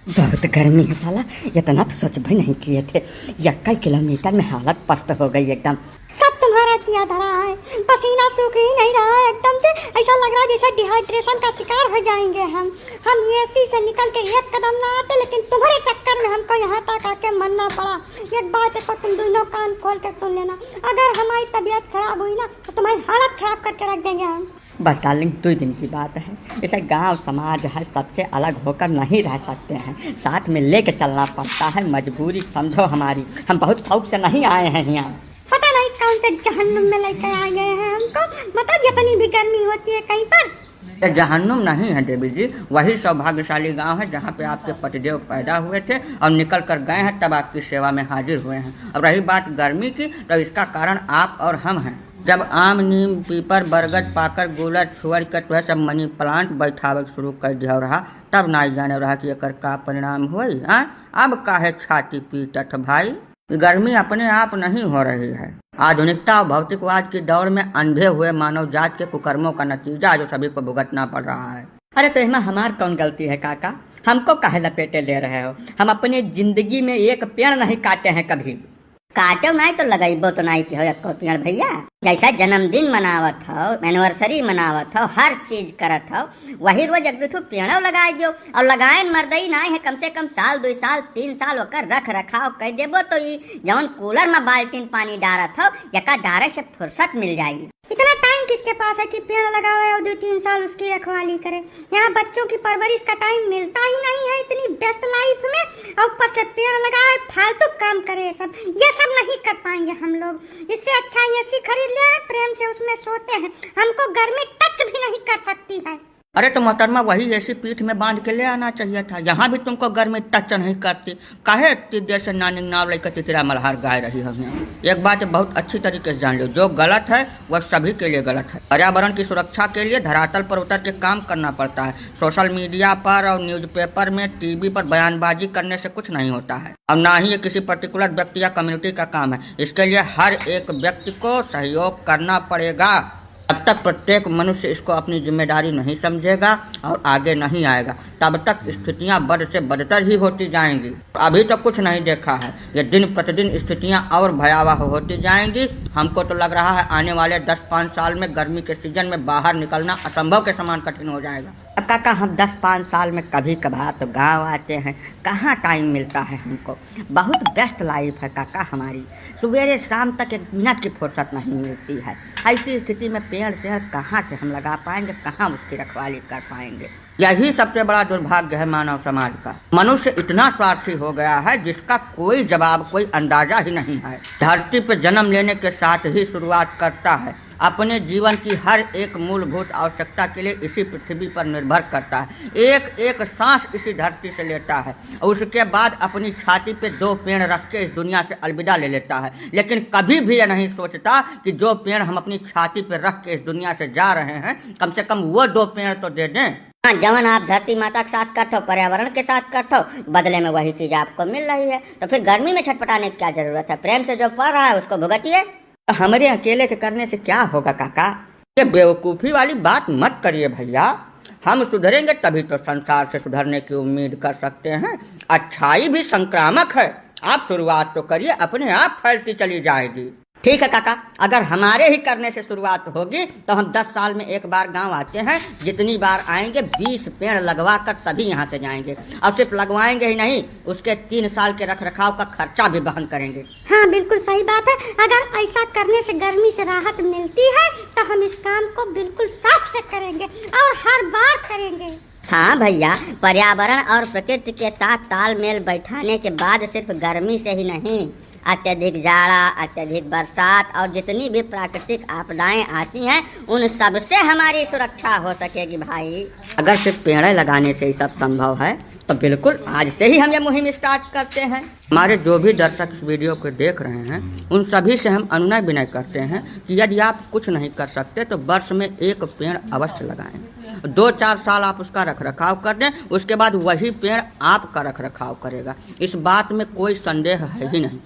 बहुत गर्मी है साला, इतना तो सोच भी नहीं किए थे। 21 किलोमीटर में हालत पस्त हो गई एकदम। सब तुम्हारा किया धरा है, पसीना सूख ही नहीं रहा है एकदम से। ऐसा लग रहा है जैसे डिहाइड्रेशन का शिकार हो जाएंगे हम एसी से निकल के एक कदम ना आते, लेकिन तुम्हारे चक्कर में हमको यहाँ तक आके मरना पड़ा। एक बात है, तुम दोनों कान खोल के सुन लेना, अगर हमारी तबीयत खराब हुई ना तो तुम्हारी हालत खराब करके रख देंगे हम। बस डार्लिंग 2 दिन की बात है। इसे गांव समाज है, सबसे अलग होकर नहीं रह सकते हैं, साथ में लेके चलना पड़ता है। मजबूरी समझो हमारी, हम बहुत शौक से नहीं आए हैं यहाँ। पता नहीं कौन से जहन्नुम में लेकर आ गए हैं हमको। मतलब जितनी भी गर्मी होती है कहीं पर, ये जहन्नुम नहीं है देवी जी, वही सौभाग्यशाली गांव है जहाँ पे आपके पतिदेव पैदा हुए थे और निकल कर गए हैं, तब आपकी सेवा में हाजिर हुए हैं। अब रही बात गर्मी की, तो इसका कारण आप और हम हैं। जब आम, नीम, पीपर, बरगद, पाकर, गुलर, छुअर के तो सब मनी प्लांट बैठावे शुरू कर दिया रहा, तब ना जाने रहा कि एकर का परिणाम हुई। अब काहे छाती पीटत भाई, गर्मी अपने आप नहीं हो रही है। आधुनिकता और भौतिकवाद की दौर में अंधे हुए मानव जात के कुकर्मों का नतीजा जो सभी को भुगतना पड़ रहा है। अरे तो इसमें हमार कौन गलती है काका, हमको काहे लपेटे ले रहे हो? हम अपने जिंदगी में एक पेड़ नहीं काटे हैं कभी। काटो नहीं तो लगाइबो तो नहीं कि हो एको पेड़ भैया। जैसा जन्मदिन मनावत हो, एनिवर्सरी मनावत हो, हर चीज करत हो, वही रोज एक दो पेड़ो लगाए दियो। और लगाए मर्दई नहीं है, कम से कम साल 2 साल 3 साल होकर रख रखाव कर देबो तो ये जवन कूलर में बाल्टीन पानी डारत हो, यका डारे से फुर्सत मिल जाएगी। इतना टाइम किसके पास है कि पेड़ लगावे और 2-3 साल उसकी रखवाली करे? यहाँ बच्चों की परवरिश का टाइम मिलता ही नहीं है इतनी व्यस्त लाइफ में, और ऊपर से पेड़ लगाए, फालतू काम करे। ये सब नहीं कर पाएंगे हम लोग। इससे अच्छा एसी खरीद ले, प्रेम से उसमें सोते हैं, हमको गर्मी टच भी नहीं कर सकती है। अरे तो मोहतरमा वही ऐसी पीठ में बांध के ले आना चाहिए था, यहाँ भी तुमको गर्मी टच नहीं करती। काहे इतनी देर से नानी नाव लेकर तितरा मल्हार गाय रही है? एक बात बहुत अच्छी तरीके से जान लो, जो गलत है वह सभी के लिए गलत है। पर्यावरण की सुरक्षा के लिए धरातल पर उतर के काम करना पड़ता है। सोशल मीडिया पर और न्यूज़पेपर में, टीवी पर बयानबाजी करने से कुछ नहीं होता है, और ना ही ये किसी पर्टिकुलर व्यक्ति या कम्युनिटी का काम है। इसके लिए हर एक व्यक्ति को सहयोग करना पड़ेगा। जब तक प्रत्येक मनुष्य इसको अपनी जिम्मेदारी नहीं समझेगा और आगे नहीं आएगा, तब तक स्थितियां बद से बदतर ही होती जाएंगी। अभी तो कुछ नहीं देखा है, ये दिन प्रतिदिन स्थितियां और भयावह होती जाएंगी। हमको तो लग रहा है आने वाले 10-5 साल में गर्मी के सीजन में बाहर निकलना असंभव के समान कठिन हो जाएगा। अब काका हम 10-5 साल में कभी कभार तो गांव आते हैं, कहाँ टाइम मिलता है हमको। बहुत बेस्ट लाइफ है काका हमारी, सवेरे शाम तक 1 मिनट की फुर्सत नहीं मिलती है। ऐसी स्थिति में पेड़ से कहाँ से हम लगा पाएंगे, कहाँ उसकी रखवाली कर पाएंगे? यही सबसे बड़ा दुर्भाग्य है मानव समाज का। मनुष्य इतना स्वार्थी हो गया है जिसका कोई जवाब, कोई अंदाजा ही नहीं है। धरती पर जन्म लेने के साथ ही शुरुआत करता है, अपने जीवन की हर एक मूलभूत आवश्यकता के लिए इसी पृथ्वी पर निर्भर करता है। एक एक सांस इसी धरती से लेता है और उसके बाद अपनी छाती पे 2 पेड़ रख के इस दुनिया से अलविदा ले लेता है। लेकिन कभी भी यह नहीं सोचता कि जो पेड़ हम अपनी छाती पे रख के इस दुनिया से जा रहे हैं, कम से कम वो 2 पेड़ तो दे दें। हाँ, जवन आप धरती माता के साथ करते हो, पर्यावरण के साथ करते हो, बदले में वही चीज आपको मिल रही है, तो फिर गर्मी में छटपटाने की क्या जरूरत है? प्रेम से जो पड़ रहा है उसको भुगतिए। हमारे अकेले के करने से क्या होगा काका? ये बेवकूफ़ी वाली बात मत करिए भैया। हम सुधरेंगे तभी तो संसार से सुधरने की उम्मीद कर सकते हैं। अच्छाई भी संक्रामक है, आप शुरुआत तो करिए, अपने आप फैलती चली जाएगी। ठीक है काका, अगर हमारे ही करने से शुरुआत होगी तो हम 10 साल में एक बार गांव आते हैं। जितनी बार आएंगे 20 पेड़ लगवा कर तभी यहाँ से जाएंगे, और सिर्फ लगवाएंगे ही नहीं, उसके 3 साल के रख रखाव का खर्चा भी वहन करेंगे। हाँ बिल्कुल सही बात है। अगर ऐसा करने से गर्मी से राहत मिलती है तो हम इस काम को बिल्कुल शौक से करेंगे और हर बार करेंगे। हाँ भैया, पर्यावरण और प्रकृति के साथ तालमेल बैठाने के बाद सिर्फ गर्मी से ही नहीं, अत्यधिक जाड़ा, अत्यधिक बरसात और जितनी भी प्राकृतिक आपदाएं आती हैं, उन सब से हमारी सुरक्षा हो सकेगी भाई। अगर सिर्फ पेड़ लगाने से ही सब संभव है तो बिल्कुल आज से ही हम ये मुहिम स्टार्ट करते हैं। हमारे जो भी दर्शक इस वीडियो को देख रहे हैं, उन सभी से हम अनुनय विनय करते हैं कि यदि आप कुछ नहीं कर सकते तो वर्ष में 1 पेड़ अवश्य लगाएं। 2-4 साल आप उसका रख रखाव कर दें, उसके बाद वही पेड़ आपका रख रखाव करेगा। इस बात में कोई संदेह है ही नहीं।